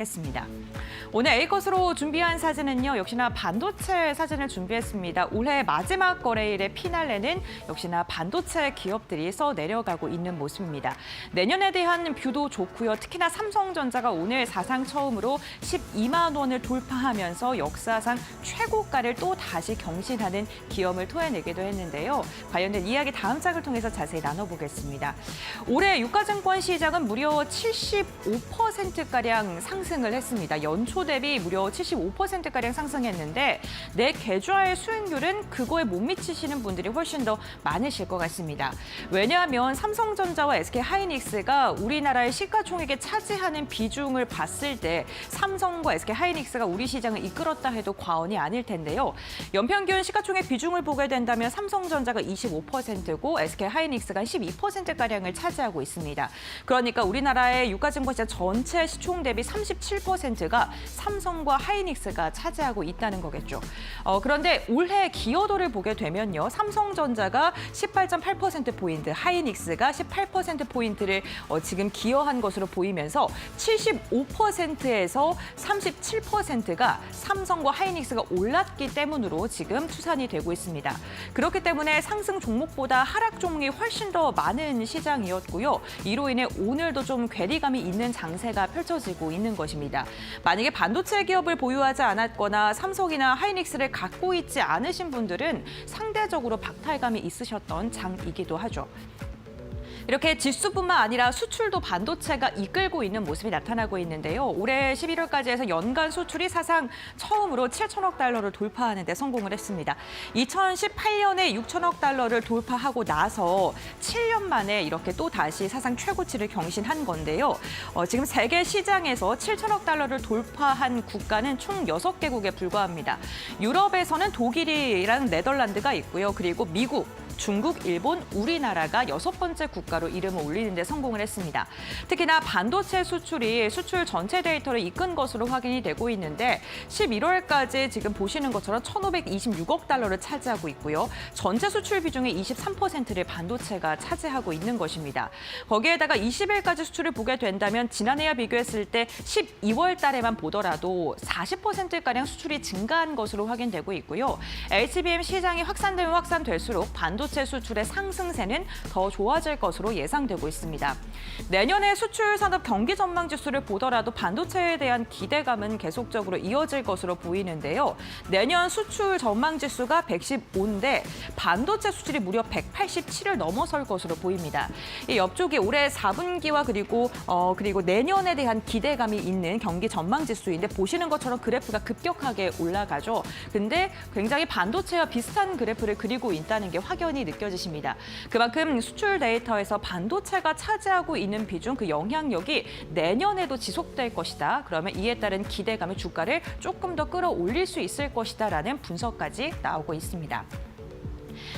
했습니다. 오늘 A컷으로 준비한 사진은요, 역시나 반도체 사진을 준비했습니다. 올해 마지막 거래일의 피날레는 역시나 반도체 기업들이 써내려가고 있는 모습입니다. 내년에 대한 뷰도 좋고요. 특히나 삼성전자가 오늘 사상 처음으로 12만 원을 돌파하면서 역사상 최고가를 또 다시 경신하는 기염을 토해내기도 했는데요. 관련된 이야기 다음 장을 통해서 자세히 나눠보겠습니다. 올해 유가증권 시장은 무려 75%가량 상승을 했습니다. 연초 대비 무려 75%가량 상승했는데 내 계좌의 수익률은 그거에 못 미치시는 분들이 훨씬 더 많으실 것 같습니다. 왜냐하면 삼성전자와 SK하이닉스가 우리나라의 시가총액에 차지하는 비중을 봤을 때 삼성과 SK하이닉스가 우리 시장을 이끌었다 해도 과언이 아닐 텐데요. 연평균 시가총액 비중을 보게 된다면 삼성전자가 25%고 SK하이닉스가 12%가량을 차지하고 있습니다. 그러니까 우리나라의 유가증권 시장 전체 시총 대비 37%가 삼성과 하이닉스가 차지하고 있다는 거겠죠. 그런데 올해 기여도를 보게 되면요. 삼성전자가 18.8%포인트, 하이닉스가 18%포인트를 지금 기여한 것으로 보이면서 75%에서 37%가 삼성과 하이닉스가 올랐기 때문으로 지금 추산이 되고 있습니다. 그렇기 때문에 상승 종목보다 하락 종목이 훨씬 더 많은 시장이었고요. 이로 인해 오늘도 좀 괴리감이 있는 장세가 펼쳐지고 있는 것입니다. 만약에 반도체 기업을 보유하지 않았거나 삼성이나 하이닉스를 갖고 있지 않으신 분들은 상대적으로 박탈감이 있으셨던 장이기도 하죠. 이렇게 지수뿐만 아니라 수출도 반도체가 이끌고 있는 모습이 나타나고 있는데요. 올해 11월까지 해서 연간 수출이 사상 처음으로 7천억 달러를 돌파하는 데 성공을 했습니다. 2018년에 6천억 달러를 돌파하고 나서 7년 만에 이렇게 또 다시 사상 최고치를 경신한 건데요. 지금 세계 시장에서 7천억 달러를 돌파한 국가는 총 6개국에 불과합니다. 유럽에서는 독일이랑 네덜란드가 있고요. 그리고 미국, 중국, 일본, 우리나라가 6번째 국가로 이름을 올리는 데 성공을 했습니다. 특히나 반도체 수출이 수출 전체 데이터를 이끈 것으로 확인이 되고 있는데 11월까지 지금 보시는 것처럼 1,526억 달러를 차지하고 있고요. 전체 수출 비중의 23%를 반도체가 차지하고 있는 것입니다. 거기에다가 20일까지 수출을 보게 된다면 지난해와 비교했을 때 12월 달에만 보더라도 40%가량 수출이 증가한 것으로 확인되고 있고요. HBM 시장이 확산되면 확산될수록 반도체 수출의 상승세는 더 좋아질 것으로 예상되고 있습니다. 내년에 수출 산업 경기 전망 지수를 보더라도 반도체에 대한 기대감은 계속적으로 이어질 것으로 보이는데요. 내년 수출 전망 지수가 115인데 반도체 수출이 무려 187을 넘어설 것으로 보입니다. 이 옆쪽이 올해 4분기와 그리고 내년에 대한 기대감이 있는 경기 전망 지수인데 보시는 것처럼 그래프가 급격하게 올라가죠. 근데 굉장히 반도체와 비슷한 그래프를 그리고 있다는 게 확연히 느껴지십니다. 그만큼 수출 데이터에서 반도체가 차지하고 있는 비중, 그 영향력이 내년에도 지속될 것이다. 그러면 이에 따른 기대감의 주가를 조금 더 끌어올릴 수 있을 것이다라는 분석까지 나오고 있습니다.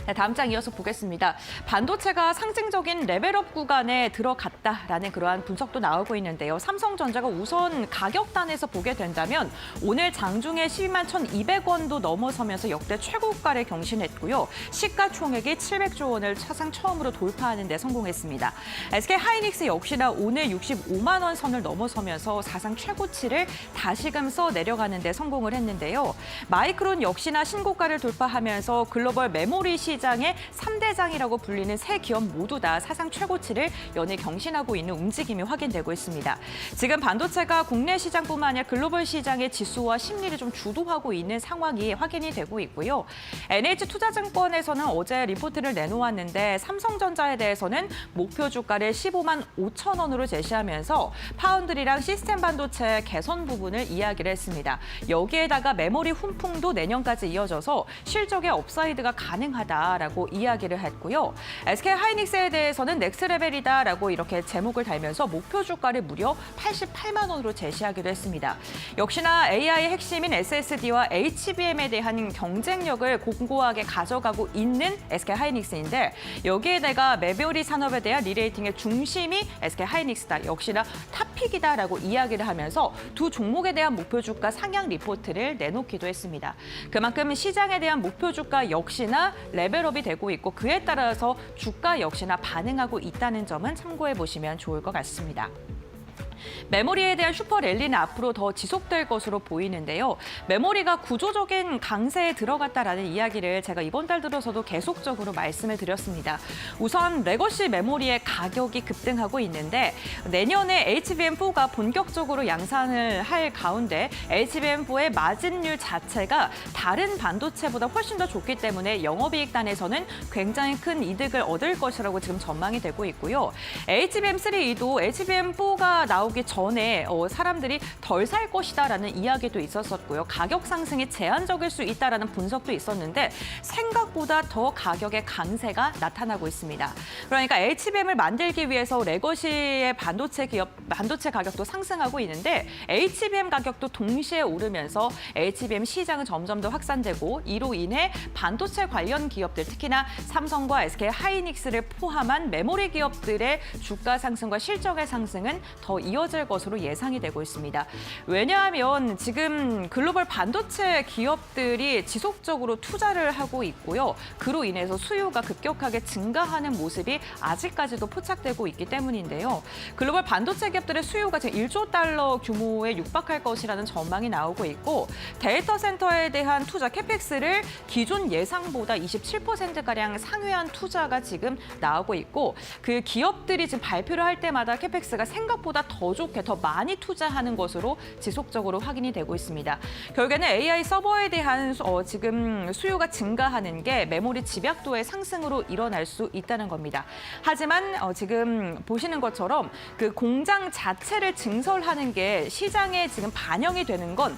네, 다음 장 이어서 보겠습니다. 반도체가 상징적인 레벨업 구간에 들어갔다라는 그러한 분석도 나오고 있는데요. 삼성전자가 우선 가격단에서 보게 된다면 오늘 장중에 12만 1,200원도 넘어서면서 역대 최고가를 경신했고요. 시가총액이 700조 원을 사상 처음으로 돌파하는 데 성공했습니다. SK하이닉스 역시나 오늘 65만 원 선을 넘어서면서 사상 최고치를 다시금 써내려가는 데 성공을 했는데요. 마이크론 역시나 신고가를 돌파하면서 글로벌 메모리 시장의 3대장이라고 불리는 세 기업 모두 다 사상 최고치를 연일 경신하고 있는 움직임이 확인되고 있습니다. 지금 반도체가 국내 시장뿐만 아니라 글로벌 시장의 지수와 심리를 좀 주도하고 있는 상황이 확인이 되고 있고요. NH투자증권에서는 어제 리포트를 내놓았는데 삼성전자에 대해서는 목표 주가를 15만 5천 원으로 제시하면서 파운드리랑 시스템 반도체 개선 부분을 이야기를 했습니다. 여기에다가 메모리 훈풍도 내년까지 이어져서 실적의 업사이드가 가능하다라고 이야기를 했고요. SK하이닉스에 대해서는 넥스레벨이다라고 이렇게 제목을 달면서 목표 주가를 무려 88만 원으로 제시하기도 했습니다. 역시나 AI의 핵심인 SSD와 HBM에 대한 경쟁력을 공고하게 가져가고 있는 SK하이닉스인데 여기에 내가 메모리 산업에 대한 리레이팅의 중심이 SK하이닉스다. 역시나 탑픽이다라고 이야기를 하면서 두 종목에 대한 목표 주가 상향 리포트를 내놓기도 했습니다. 그만큼 시장에 대한 목표 주가 역시나 레벨업이 되고 있고 그에 따라서 주가 역시나 반응하고 있다는 점은 참고해 보시면 좋을 것 같습니다. 메모리에 대한 슈퍼랠리는 앞으로 더 지속될 것으로 보이는데요. 메모리가 구조적인 강세에 들어갔다라는 이야기를 제가 이번 달 들어서도 계속적으로 말씀을 드렸습니다. 우선 레거시 메모리의 가격이 급등하고 있는데 내년에 HBM4가 본격적으로 양산을 할 가운데 HBM4의 마진율 자체가 다른 반도체보다 훨씬 더 좋기 때문에 영업이익단에서는 굉장히 큰 이득을 얻을 것이라고 지금 전망이 되고 있고요. HBM3도 HBM4가 나오기 전에 사람들이 덜 살 것이다라는 이야기도 있었었고요. 가격 상승이 제한적일 수 있다라는 분석도 있었는데 생각보다 더 가격의 강세가 나타나고 있습니다. 그러니까 HBM을 만들기 위해서 레거시의 반도체 가격도 상승하고 있는데 HBM 가격도 동시에 오르면서 HBM 시장은 점점 더 확산되고 이로 인해 반도체 관련 기업들 특히나 삼성과 SK 하이닉스를 포함한 메모리 기업들의 주가 상승과 실적의 상승은 더 이어질 것으로 예상이 되고 있습니다. 왜냐하면 지금 글로벌 반도체 기업들이 지속적으로 투자를 하고 있고요. 그로 인해서 수요가 급격하게 증가하는 모습이 아직까지도 포착되고 있기 때문인데요. 글로벌 반도체 기업들의 수요가 지금 1조 달러 규모에 육박할 것이라는 전망이 나오고 있고 데이터 센터에 대한 투자 캐펙스를 기존 예상보다 27%가량 상회한 투자가 지금 나오고 있고 그 기업들이 지금 발표를 할 때마다 캐펙스가 생각보다 더 좋게 더 많이 투자하는 것으로 지속적으로 확인이 되고 있습니다. 결국에는 AI 서버에 대한 지금 수요가 증가하는 게 메모리 집약도의 상승으로 일어날 수 있다는 겁니다. 하지만 지금 보시는 것처럼 그 공장 자체를 증설하는 게 시장에 지금 반영이 되는 건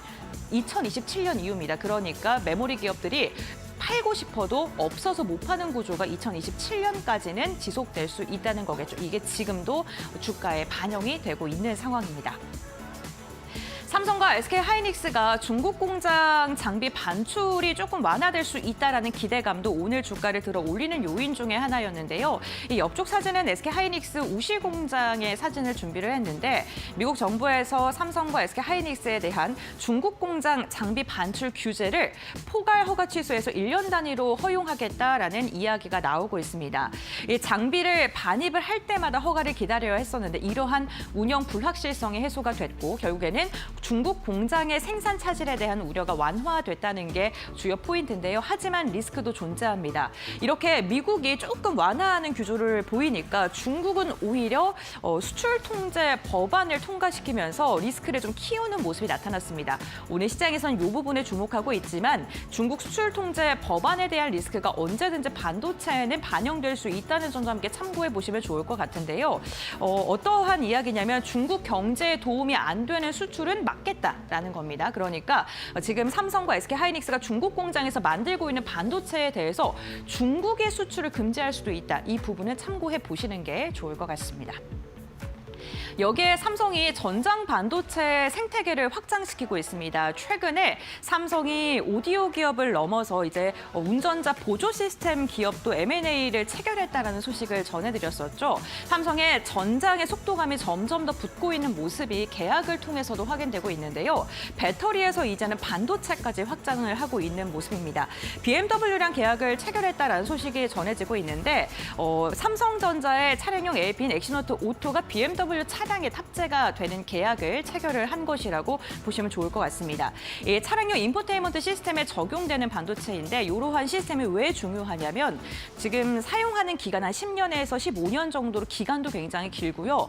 2027년 이후입니다. 그러니까 메모리 기업들이 팔고 싶어도 없어서 못 파는 구조가 2027년까지는 지속될 수 있다는 거겠죠. 이게 지금도 주가에 반영이 되고 있는 상황입니다. 삼성과 SK 하이닉스가 중국 공장 장비 반출이 조금 완화될 수 있다라는 기대감도 오늘 주가를 들어 올리는 요인 중에 하나였는데요. 이 옆쪽 사진은 SK 하이닉스 우시 공장의 사진을 준비를 했는데 미국 정부에서 삼성과 SK 하이닉스에 대한 중국 공장 장비 반출 규제를 포괄 허가 취소해서 1년 단위로 허용하겠다라는 이야기가 나오고 있습니다. 이 장비를 반입을 할 때마다 허가를 기다려야 했었는데 이러한 운영 불확실성이 해소가 됐고 결국에는 중국 공장의 생산 차질에 대한 우려가 완화됐다는 게 주요 포인트인데요. 하지만 리스크도 존재합니다. 이렇게 미국이 조금 완화하는 규조를 보이니까 중국은 오히려 수출 통제 법안을 통과시키면서 리스크를 좀 키우는 모습이 나타났습니다. 오늘 시장에서는 이 부분에 주목하고 있지만 중국 수출 통제 법안에 대한 리스크가 언제든지 반도체에는 반영될 수 있다는 점도 함께 참고해 보시면 좋을 것 같은데요. 어떠한 이야기냐면 중국 경제에 도움이 안 되는 수출은 막겠다라는 겁니다. 그러니까 지금 삼성과 SK 하이닉스가 중국 공장에서 만들고 있는 반도체에 대해서 중국의 수출을 금지할 수도 있다. 이 부분을 참고해 보시는 게 좋을 것 같습니다. 여기에 삼성이 전장 반도체 생태계를 확장시키고 있습니다. 최근에 삼성이 오디오 기업을 넘어서 이제 운전자 보조 시스템 기업도 M&A를 체결했다라는 소식을 전해드렸었죠. 삼성의 전장의 속도감이 점점 더 붙고 있는 모습이 계약을 통해서도 확인되고 있는데요. 배터리에서 이제는 반도체까지 확장을 하고 있는 모습입니다. BMW랑 계약을 체결했다라는 소식이 전해지고 있는데 삼성전자의 차량용 AP인 엑시노트 오토가 BMW 차량에 탑재가 되는 계약을 체결을 한 것이라고 보시면 좋을 것 같습니다. 이 차량용 인포테인먼트 시스템에 적용되는 반도체인데 이러한 시스템이 왜 중요하냐면 지금 사용하는 기간 한 10년에서 15년 정도로 기간도 굉장히 길고요.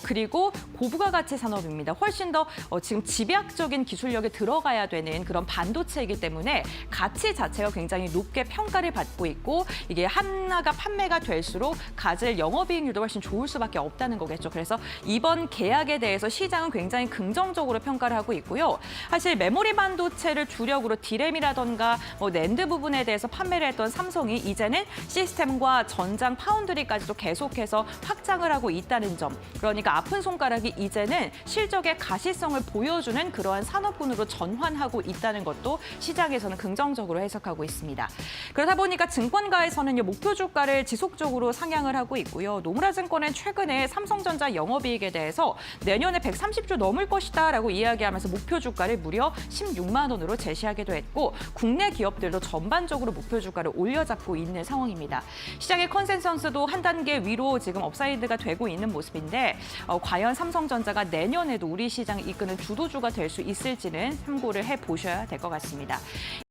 그리고 고부가가치 산업입니다. 훨씬 더 지금 집약적인 기술력이 들어가야 되는 그런 반도체이기 때문에 가치 자체가 굉장히 높게 평가를 받고 있고 이게 하나가 판매가 될수록 가질 영업이익률도 훨씬 좋을 수밖에 없다는 거겠죠. 그래서 이번 계약에 대해서 시장은 굉장히 긍정적으로 평가를 하고 있고요. 사실 메모리 반도체를 주력으로 디램이라던가 낸드 부분에 대해서 판매를 했던 삼성이 이제는 시스템과 전장 파운드리까지도 계속해서 확장을 하고 있다는 점. 그러니까 아픈 손가락이 이제는 실적의 가시성을 보여주는 그러한 산업군으로 전환하고 있다는 것도 시장에서는 긍정적으로 해석하고 있습니다. 그러다 보니까 증권가에서는 목표 주가를 지속적으로 상향을 하고 있고요. 노무라 증권은 최근에 삼성전자 영업이익에 여기에 대해서 내년에 130조 넘을 것이다라고 이야기하면서 목표 주가를 무려 16만 원으로 제시하기도 했고 국내 기업들도 전반적으로 목표 주가를 올려잡고 있는 상황입니다. 시장의 컨센서스도 한 단계 위로 지금 업사이드가 되고 있는 모습인데 과연 삼성전자가 내년에도 우리 시장을 이끄는 주도주가 될 수 있을지는 참고를 해보셔야 될 것 같습니다.